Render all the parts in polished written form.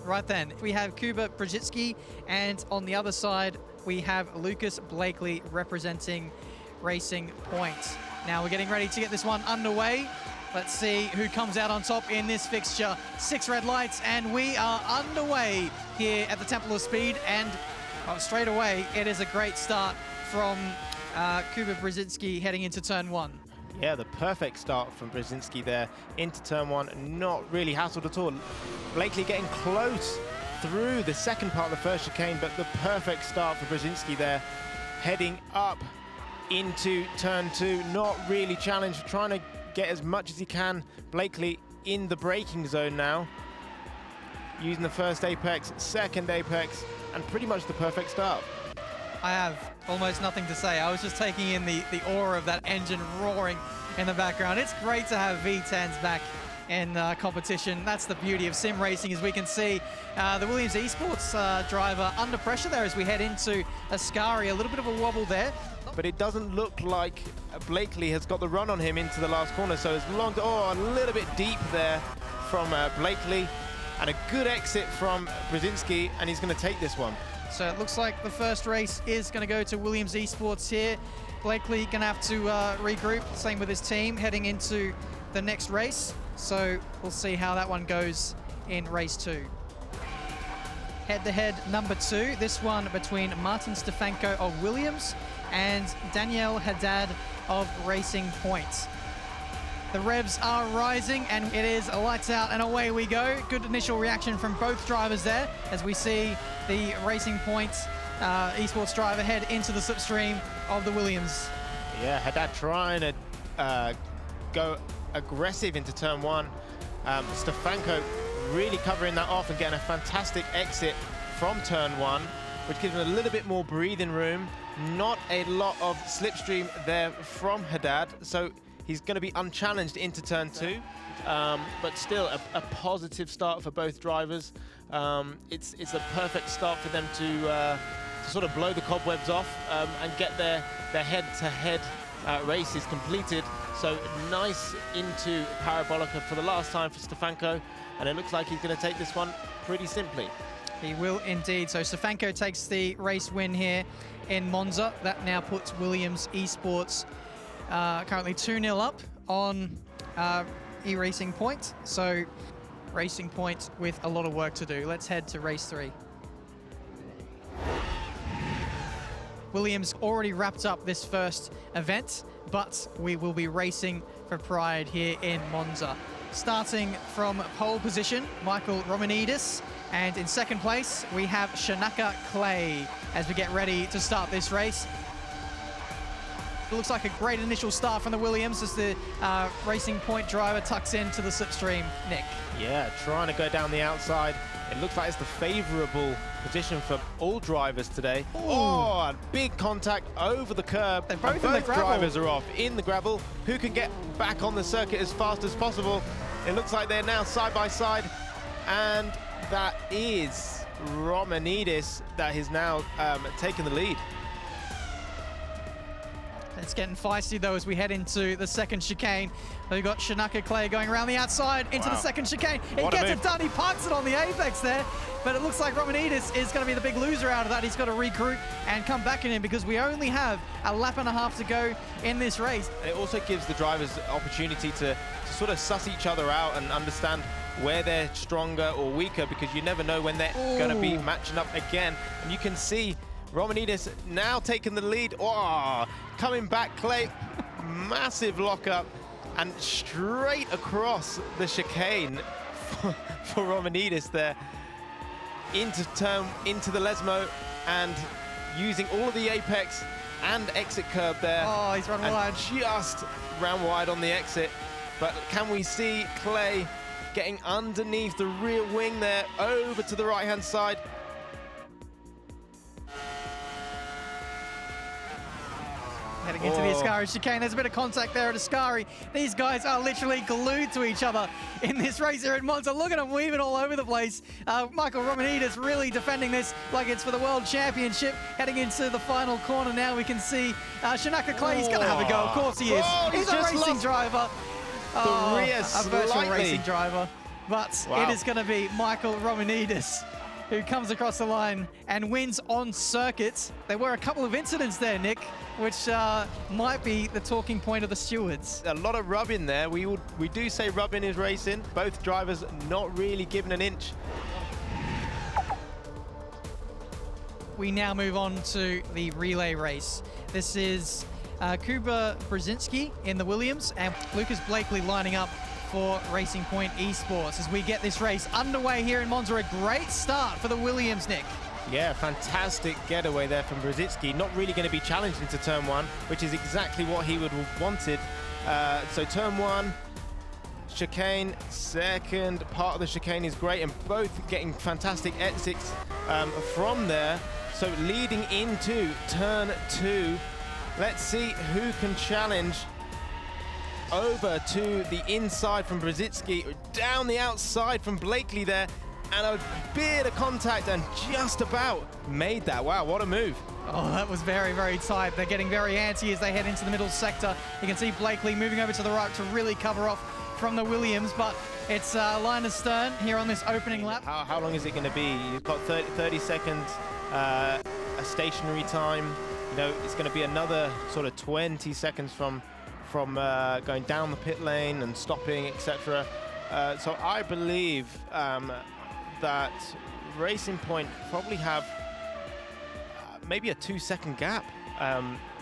right then, we have Kuba Brzezinski, and on the other side, we have Lucas Blakely representing Racing Point. Now we're getting ready to get this one underway. Let's see who comes out on top in this fixture. 6 red lights, and we are underway here at the Temple of Speed, and straight away, it is a great start from Kuba Brzezinski heading into turn 1. Yeah, the perfect start from Brzezinski there into turn 1, not really hassled at all. Blakely getting close through the second part of the first chicane, but the perfect start for Brzezinski there, heading up into turn 2, not really challenged, trying to get as much as he can. Blakely in the braking zone now, using the first apex, second apex, and pretty much the perfect start. I have almost nothing to say. I was just taking in the aura of that engine roaring in the background. It's great to have V10s back in competition. That's the beauty of sim racing, as we can see the Williams Esports driver under pressure there as we head into Ascari. A little bit of a wobble there. But it doesn't look like Blakely has got the run on him into the last corner. So it's long, a little bit deep there from Blakely, and a good exit from Brzezinski, and he's going to take this one. So it looks like the first race is going to go to Williams Esports here. Blakely going to have to regroup, same with his team, heading into the next race. So we'll see how that one goes in race 2. Head-to-head number 2, this one between Martin Stefanko of Williams and Daniel Haddad of Racing Point. The revs are rising, and it is lights out and away we go. Good initial reaction from both drivers there as we see the Racing Point esports driver head into the slipstream of the Williams. Yeah, Haddad trying to go aggressive into turn 1. Stefanko really covering that off and getting a fantastic exit from turn 1, which gives him a little bit more breathing room. Not a lot of slipstream there from Haddad, so he's going to be unchallenged into turn 2, but still a positive start for both drivers. It's a perfect start for them to sort of blow the cobwebs off and get their head-to-head races completed. So nice into Parabolica for the last time for Stefanko, and it looks like he's going to take this one pretty simply. He will indeed. So Stefanko takes the race win here in Monza. That now puts Williams Esports currently 2-0 up on Racing Point. So Racing Point with a lot of work to do. Let's head to race 3. Williams already wrapped up this first event, but we will be racing for pride here in Monza. Starting from pole position, Michael Romanidis, and in second place, we have Shanaka Clay as we get ready to start this race. It looks like a great initial start from the Williams as the Racing Point driver tucks into the slipstream. Nick. Yeah, trying to go down the outside. It looks like it's the favorable position for all drivers today. Ooh. Oh, and big contact over the curb. They're both in the gravel. Drivers are off in the gravel. Who can get back on the circuit as fast as possible? It looks like they're now side by side, and that is Romanidis that is now taking the lead. It's getting feisty though as we head into the second chicane. We've got Shanaka Clay going around the outside into the second chicane. He gets it done, he parks it on the apex there, but it looks like Romanidis is going to be the big loser out of that. He's got to regroup and come back in because we only have a lap and a half to go in this race. It also gives the drivers the opportunity to sort of suss each other out and understand where they're stronger or weaker, because you never know when they're going to be matching up again. And you can see Romanidis now taking the lead. Oh, coming back, Clay. Massive lockup and straight across the chicane for Romanidis there into the Lesmo, and using all of the apex and exit curb there. Oh, he's run wide. Just ran wide on the exit. But can we see Clay getting underneath the rear wing there, over to the right-hand side? Heading into the Ascari chicane. There's a bit of contact there at Ascari. These guys are literally glued to each other in this race here in Monza. Look at them weaving all over the place. Michael Romanidis really defending this like it's for the World Championship. Heading into the final corner now, we can see Shanaka Clay. He's going to have a go. Of course he is. He's a racing driver. The rear a virtual racing driver. but Wow. it is going to be Michael Romanidis who comes across the line and wins on circuit. There were a couple of incidents there, Nick, which might be the talking point of the stewards. A lot of rubbing there. We do say rubbing is racing. Both drivers not really giving an inch. We now move on to the relay race. This is Kuba Brzezinski in the Williams and Lucas Blakely lining up for Racing Point Esports as we get this race underway here in Monza. A great start for the Williams, Nick. Yeah, fantastic getaway there from Brzezinski. Not really going to be challenged into turn one, which is exactly what he would have wanted. So turn one, chicane, second part of the chicane is great, and both getting fantastic exits from there. So leading into turn two, let's see who can challenge over to the inside from Brzezinski, down the outside from Blakely there, and a bit of contact and just about made that. Wow, what a move. Oh, that was very, very tight. They're getting very antsy as they head into the middle sector. You can see Blakely moving over to the right to really cover off from the Williams, but it's line astern here on this opening lap. How long is it going to be? You've got 30 seconds, a stationary time. You know, it's going to be another sort of 20 seconds from going down the pit lane and stopping, etc. So I believe that Racing Point probably have maybe a 2-second gap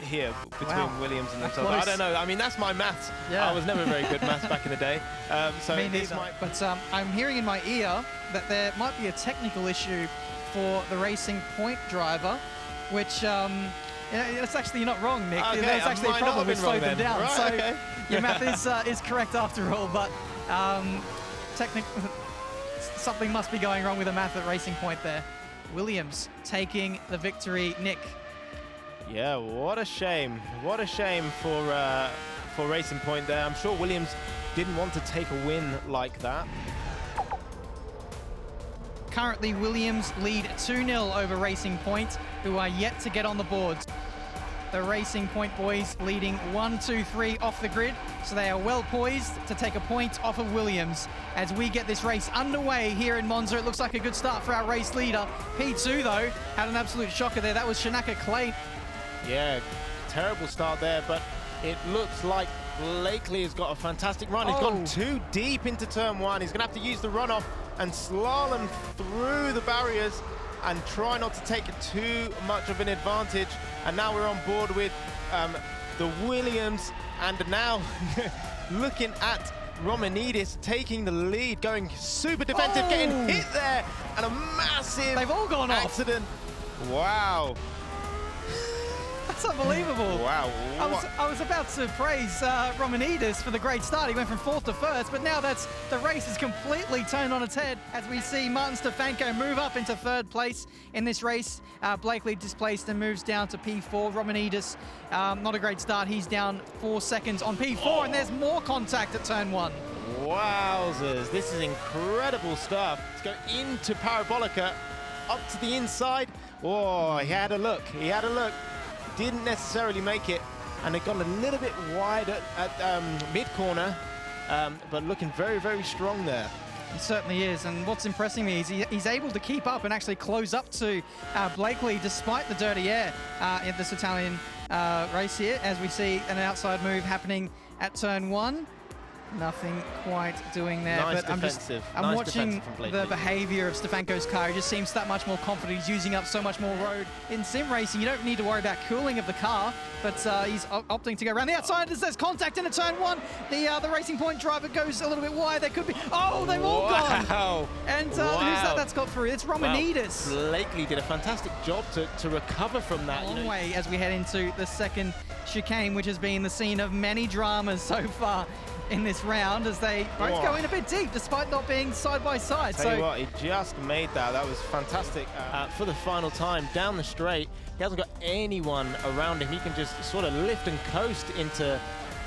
here between Williams and themselves. I don't know. I mean, that's my maths. Yeah. I was never very good maths back in the day. So me neither. But I'm hearing in my ear that there might be a technical issue for the Racing Point driver, which it's actually, you're not wrong, Nick. Okay, There's actually a problem. We slowed them down. Right, so okay. Your math is correct after all, but something must be going wrong with the math at Racing Point there. Williams taking the victory, Nick. Yeah, what a shame. What a shame for Racing Point there. I'm sure Williams didn't want to take a win like that. Currently, Williams lead 2-0 over Racing Point, who are yet to get on the boards. The Racing Point boys leading 1-2-3 off the grid, so they are well poised to take a point off of Williams. As we get this race underway here in Monza, it looks like a good start for our race leader. P2, though, had an absolute shocker there. That was Shanaka Clay. Yeah, terrible start there, but it looks like Blakely has got a fantastic run. He's gone too deep into turn one. He's going to have to use the runoff and slalom through the barriers and try not to take too much of an advantage. And now we're on board with the Williams, and now looking at Romanidis taking the lead, going super defensive, getting hit there, and a massive They've all gone accident. Wow. That's unbelievable. Wow. I was about to praise Romanidis for the great start. He went from 4th to 1st, but now the race is completely turned on its head as we see Martin Stefanko move up into 3rd place in this race. Blakely displaced and moves down to P4. Romanidis, not a great start. He's down 4 seconds on P4, and there's more contact at turn 1. Wowzers, this is incredible stuff. Let's go into Parabolica, up to the inside. Oh, he had a look. He had a look. Didn't necessarily make it, and it got a little bit wide at mid-corner, but looking very, very strong there. He certainly is, and what's impressing me is he's able to keep up and actually close up to Blakely despite the dirty air in this Italian race here, as we see an outside move happening at turn 1. Nothing quite doing there, nice but I'm watching the behavior of Stefanko's car. He just seems that much more confident. He's using up so much more road. In sim racing, you don't need to worry about cooling of the car, but he's opting to go around the outside as there's contact in a turn 1. The Racing Point driver goes a little bit wide. There could be, they've all gone. And who's that's got through? It's Romanidis. Wow. Blakely did a fantastic job to recover from that. Long way as we head into the second chicane, which has been the scene of many dramas so far in this round, as they both go in a bit deep despite not being side by side. Tell you what, he just made that. That was fantastic. For the final time down the straight, he hasn't got anyone around him. He can just sort of lift and coast into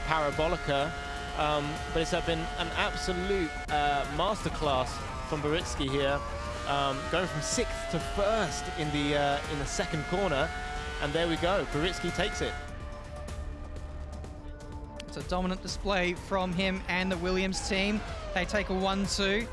Parabolica. But it's been an absolute masterclass from Brzezinski here, going from 6th to 1st in the second corner. And there we go. Brzezinski takes it. It's a dominant display from him and the Williams team. They take a 1-2.